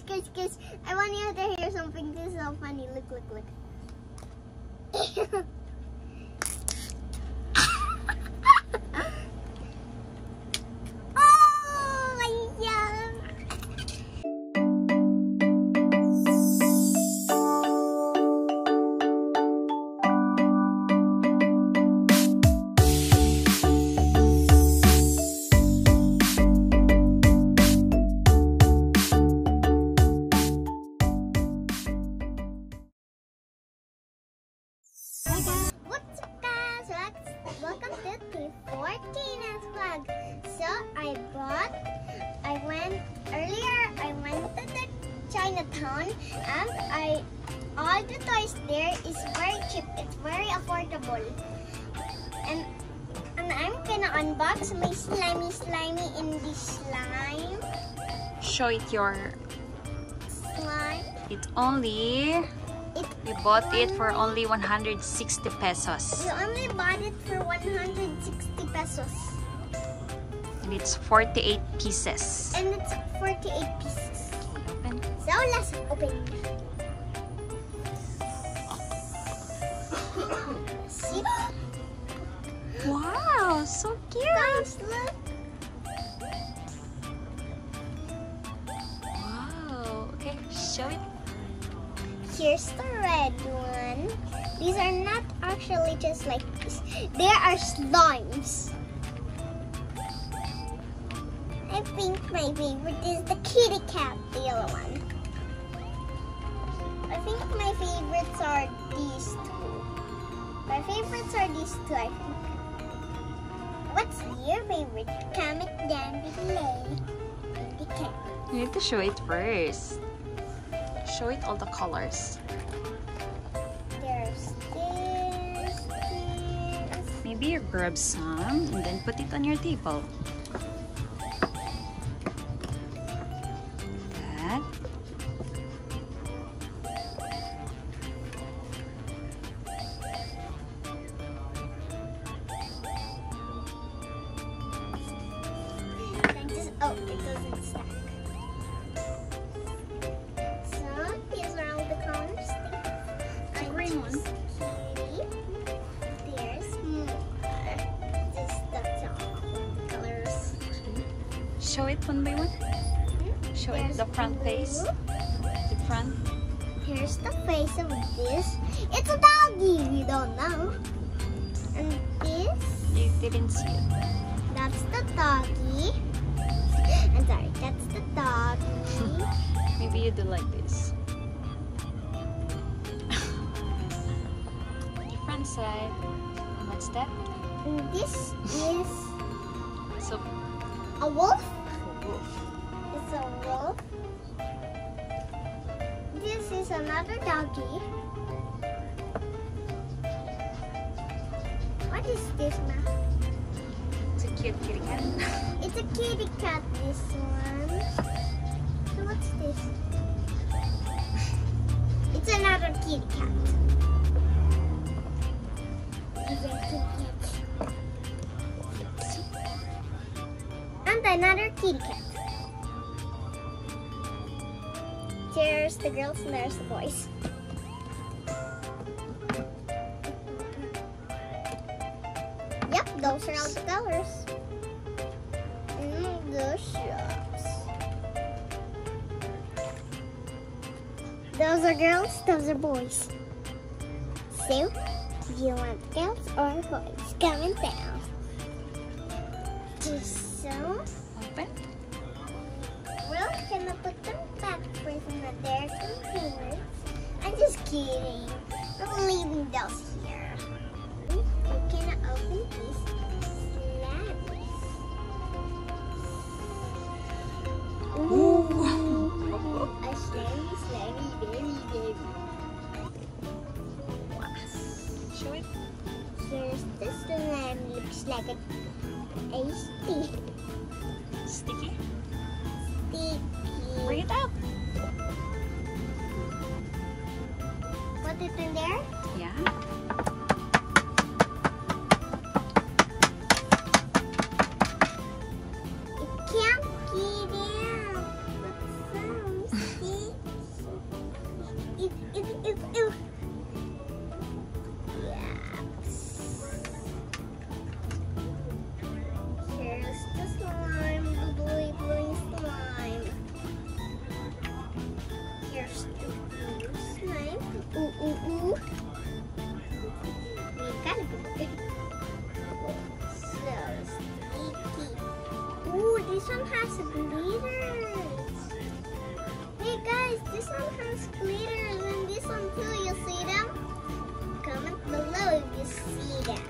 Guys, I want you to hear something. This is so funny. Look. Oh my God. What's up, guys? Welcome to T14's vlog. So I went to the Chinatown, and all the toys there is very cheap. It's very affordable, and I'm gonna unbox my slimy in this slime. Show it your Slime. It's only we bought it for only 160 pesos. We only bought it for 160 pesos. And it's 48 pieces. And it's 48 pieces. Open. So let's open. See? Wow, so cute. Guys, look. Wow. Okay, show it. Here's the red one. These are not actually just like this. They are slimes. I think my favorite is the kitty cat, the yellow one. I think my favorites are these two. My favorites are these two, I think. What's your favorite? Comment down below. Kitty cat. You need to show it first. Show it all the colors. There's this. Maybe you grab some and then put it on your table. That. Oh, it doesn't stack. So, these are all the colors. The green one. Kitty. There's more. That's all the colors. Show it one by one. Show it There's the front blue. face. The front. Here's the face of this. It's a doggy. We don't know. And this. You didn't see it. That's the doggy. I'm sorry. That's the doggy. Maybe you do like this. The front side. And what's that? And this is So, a wolf. wolf. It's a wolf. This is another doggy. What is this, Ma? It's a cute kitty cat. It's a kitty cat, this one. So what's this? It's another kitty cat. These are kitty cats. And another kitty cat. There's the girls and there's the boys. Yep, those are all the colors. In the shops. Those are girls, those are boys. So, do you want girls or boys? Comment down. Just so. Open. We're gonna put them back in their containers. I'm just kidding. I'm leaving those here. We're gonna open these slabs. Ooh. A slimy baby. Show it. Here's the slime. Looks like a stick. Sticky. Sticky. Bring it out. Put it in there. Yeah. It can't get out. What's so sticky? this one has glitters and this one too. You see them? Comment below if you see them.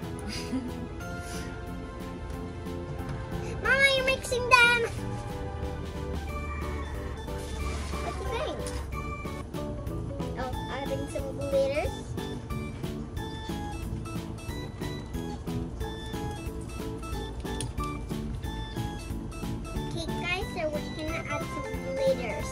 Mama, you're mixing them. What do you think? Oh, adding some glitters. Okay, guys, so we're gonna add some glitters.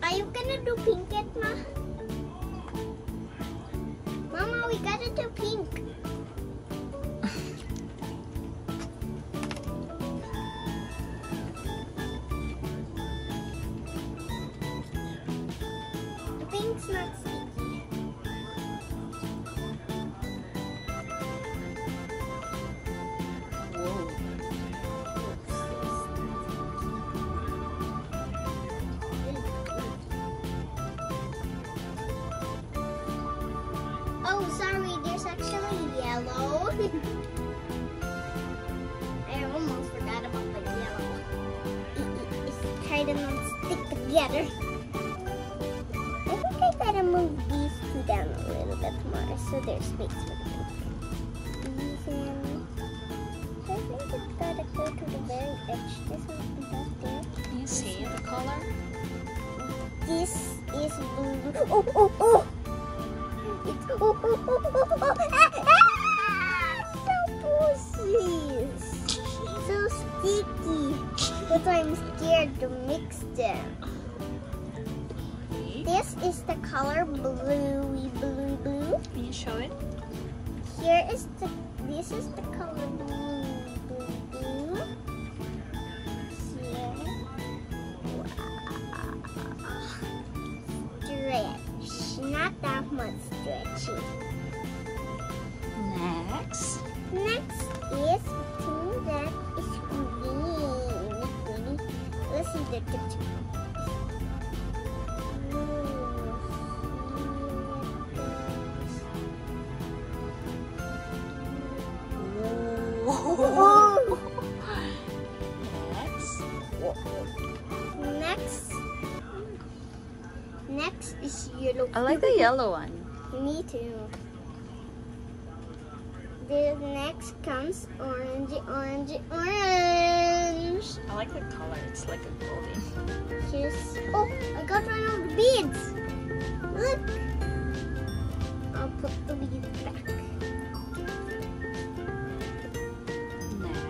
Are you gonna do pink yet, Ma? Mama, we gotta do pink. The pink's not sticky. Whoa. Oh, sorry, there's actually yellow. I almost forgot about the yellow. It's trying to not stick together. I think I gotta move these two down a little bit more so there's space for the these in. I think it's gotta go to the very edge. This one is there. Can you see the color? This is blue. Oh, oh, oh! It's so pussy. So sticky. That's why I'm scared to mix them. This is the color bluey blue blue. Can you show it? Here is this is the color blue blue blue. Here. Wow. Stretch. Not that much stretchy. Next. Next is something that is green. Let's see the picture. Whoa. Next is yellow. I like the yellow one. Me too. The next comes orange, orange, orange. I like the color. It's like a golden. Here's, oh, I got one of the beads. Look. I'll put the beads back.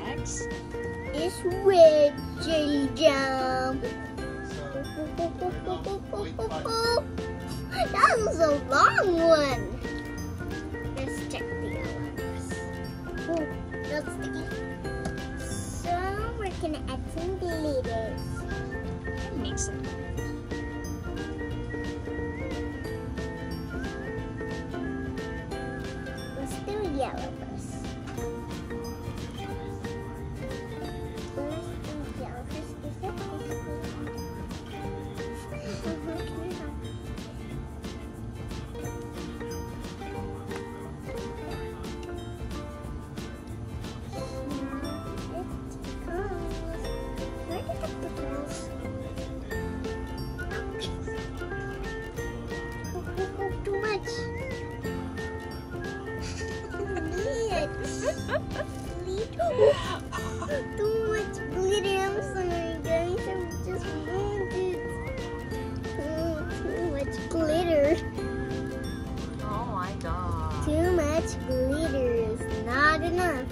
Next. Is red jelly jam. That was a long one. Let's check the other ones. Oh, that's sticky. So we're gonna add some glitters. Mix it. Let's do yellow first. Let's do yellow first. Is that too much. Too much glitter. I'm sorry, guys. I'm just moved it. Too much glitter. Oh my god. Too much glitter is not enough.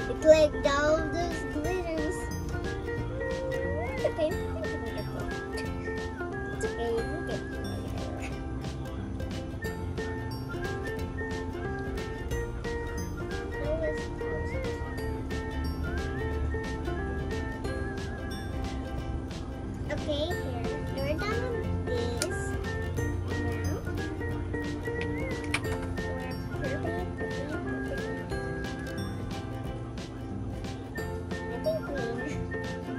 It's like all those glitters. It's okay. It's okay. We'll get glitter. Okay, here. We're done with this. Now, we're perfect. I think green.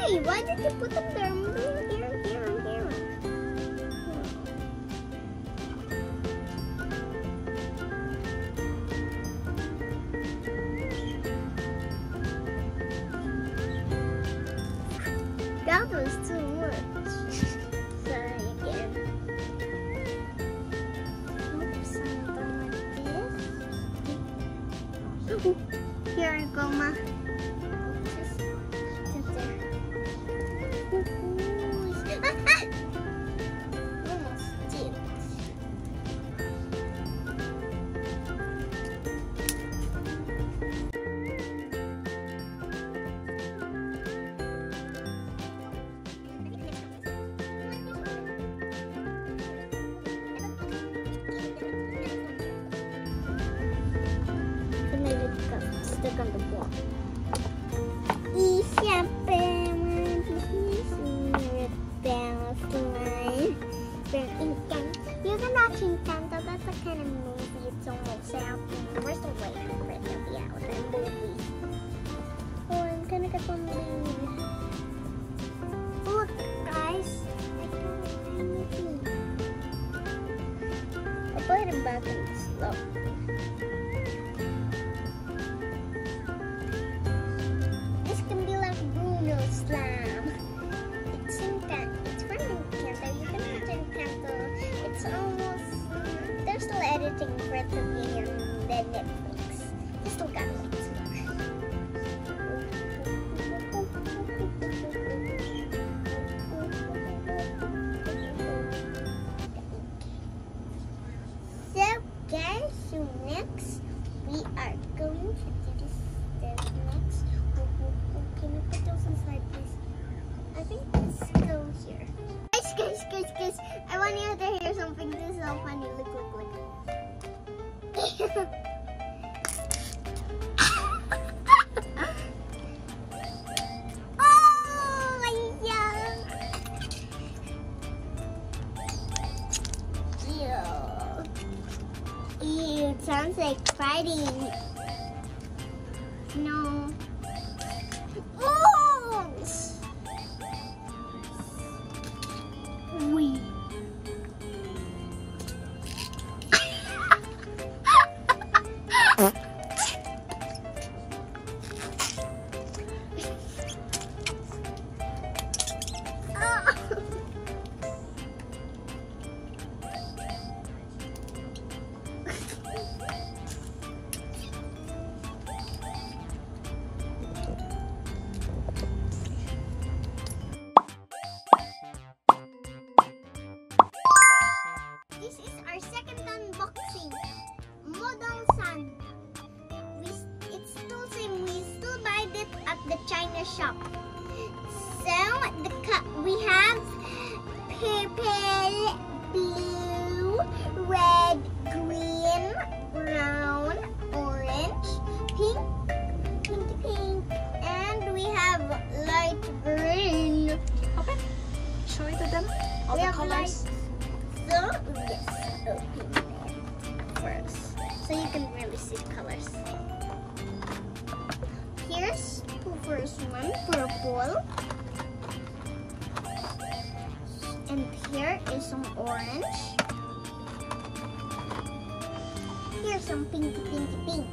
Why? Why did you put them there? Here. That was too much. Sorry again. Oops, I'm done with this. Here I go, Ma. Just sit there. Almost did. And then it got stuck on the wall. You can watch Encanto. That's the kind of movie. It's almost out. Where's the way for it to be out? The movie. Oh, I'm gonna get one movie. Look, guys. I can't find anything. I'll put it back in slow. This can be like Bruno Slam. It's Encanto. It's from Encanto. You can watch Encanto. It's almost. They're still editing for it to be on the Netflix. They still got it. So guys, so next we are going to do this next. Can you put those inside, please? I think let's go here. Guys, I want you to hear something. This is so funny. Look. Oh, yeah. Ew, it sounds like fighting. No. Oh! Wee. This is our second unboxing. Model-san. It's still same. We still buy it at the China shop. So we have purple, blue, red, green, brown, orange, pink, and we have light green. Okay. Show it to them. All We the have colors. So, yes, open there first. So you can really see the colors. Here's the first one, purple. And here is some orange. Here's some pinky.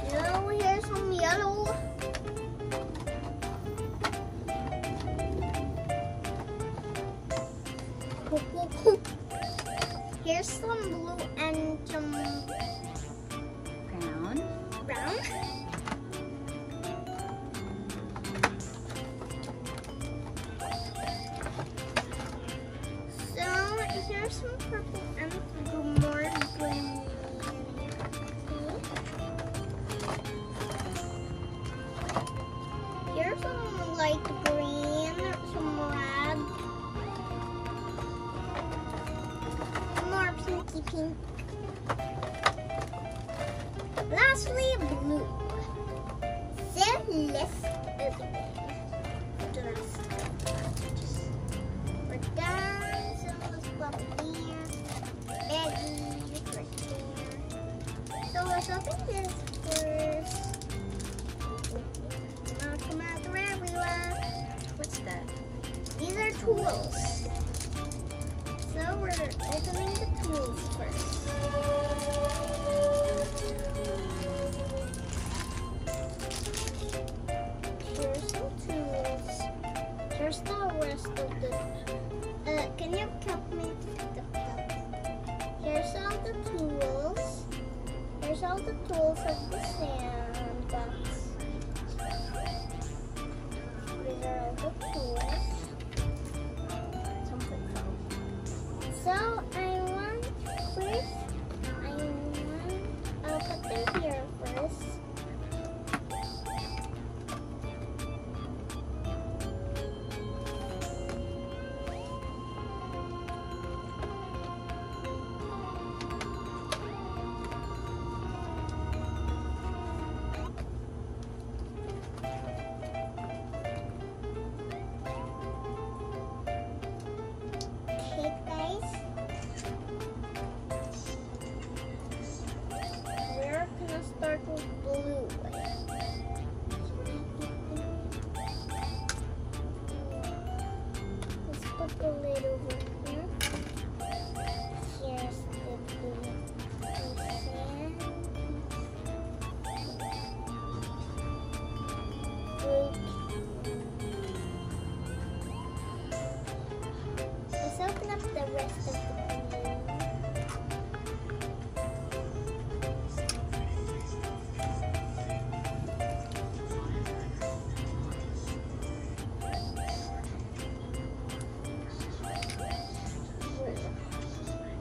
So here's some yellow. Here's some blue and some brown. So here's some purple and more green. Here's some light green, some red. More pinky pink. Lastly, blue. So let's open it. We're done. So let's put there. Baggies right there. So let's open this first. Knock them out everywhere. What's that? These are tools. So we're opening the tools first. Here's some tools. Here's the rest of the. Can you help me pick the cup? Here's all the tools. Here's all the tools of the sandbox. These are all the tools. So I'll put them here first. Start with blue. Let's put the lid over here. Here's the blue sand. Let's open up the rest of the balloon.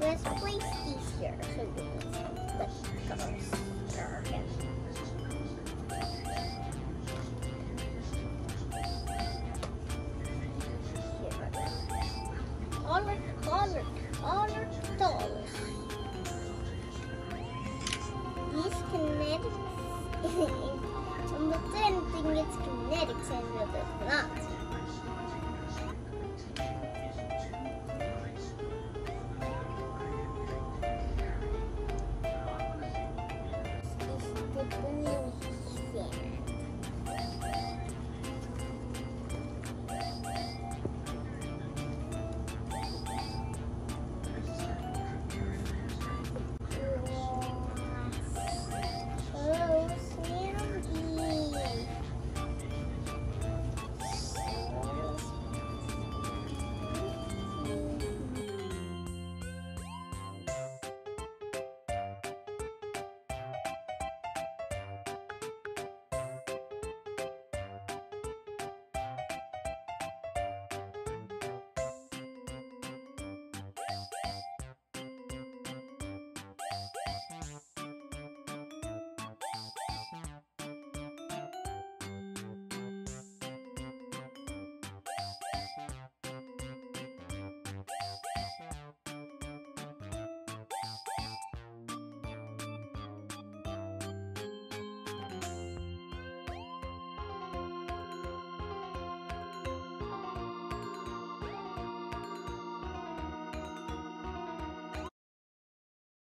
Let's place these here so we can see what colors there are again. Taller. These kinetics, I'm pretending it's kinetics and it's not.